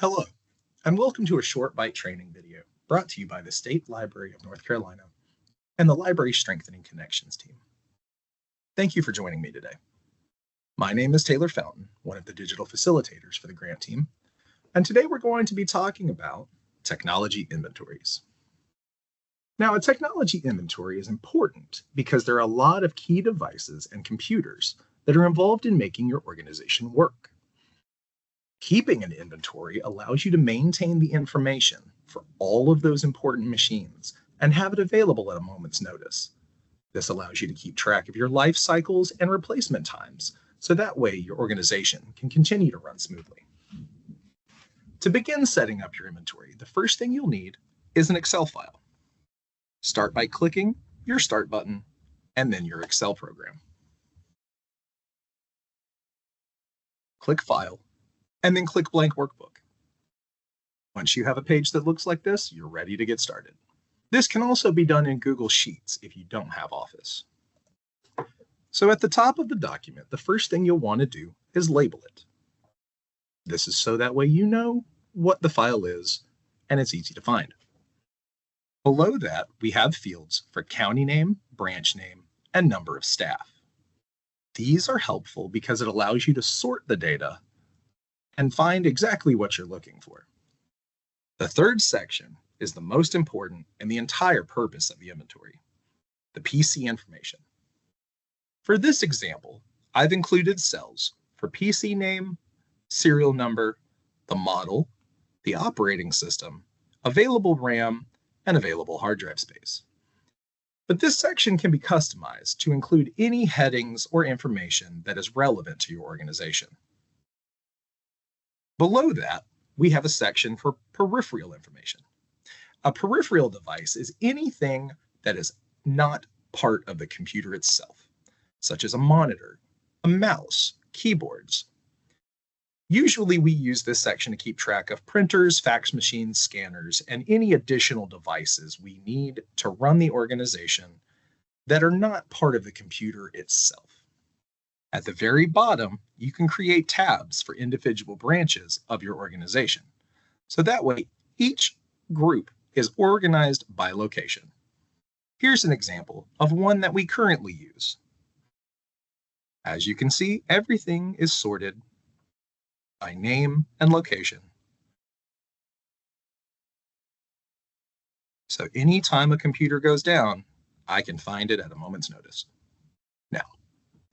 Hello, and welcome to a Shortbyte training video brought to you by the State Library of North Carolina and the Library Strengthening Connections team. Thank you for joining me today. My name is Taylor Fountain, one of the digital facilitators for the grant team, and today we're going to be talking about technology inventories. Now, a technology inventory is important because there are a lot of key devices and computers that are involved in making your organization work. Keeping an inventory allows you to maintain the information for all of those important machines and have it available at a moment's notice. This allows you to keep track of your life cycles and replacement times, so that way your organization can continue to run smoothly. To begin setting up your inventory, the first thing you'll need is an Excel file. Start by clicking your Start button and then your Excel program. Click File, and then click Blank Workbook. Once you have a page that looks like this, you're ready to get started. This can also be done in Google Sheets if you don't have Office. So at the top of the document, the first thing you'll want to do is label it. This is so that way you know what the file is and it's easy to find. Below that, we have fields for county name, branch name, and number of staff. These are helpful because it allows you to sort the data and find exactly what you're looking for. The third section is the most important and the entire purpose of the inventory, the PC information. For this example, I've included cells for PC name, serial number, the model, the operating system, available RAM, and available hard drive space. But this section can be customized to include any headings or information that is relevant to your organization. Below that, we have a section for peripheral information. A peripheral device is anything that is not part of the computer itself, such as a monitor, a mouse, keyboards. Usually we use this section to keep track of printers, fax machines, scanners, and any additional devices we need to run the organization that are not part of the computer itself. At the very bottom, you can create tabs for individual branches of your organization. So that way, each group is organized by location. Here's an example of one that we currently use. As you can see, everything is sorted by name and location. So anytime a computer goes down, I can find it at a moment's notice. Now,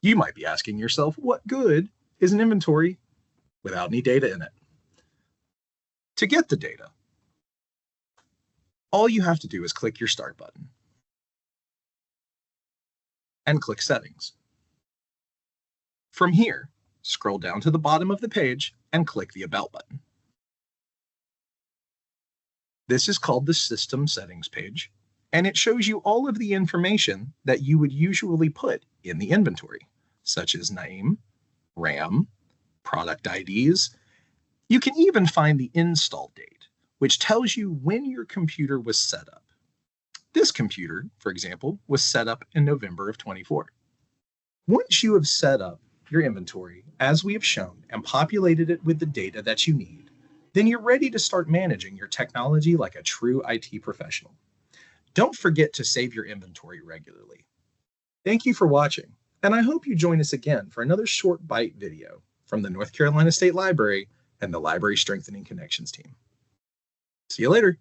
you might be asking yourself, what good is an inventory without any data in it? To get the data, all you have to do is click your Start button and click Settings. From here, scroll down to the bottom of the page and click the About button. This is called the System Settings page, and it shows you all of the information that you would usually put in the inventory, such as name, RAM, product IDs. You can even find the install date, which tells you when your computer was set up. This computer, for example, was set up in November of 24. Once you have set up your inventory, as we have shown, and populated it with the data that you need, then you're ready to start managing your technology like a true IT professional. Don't forget to save your inventory regularly. Thank you for watching, and I hope you join us again for another Shortbyte video from the North Carolina State Library and the Library Strengthening Connections team. See you later.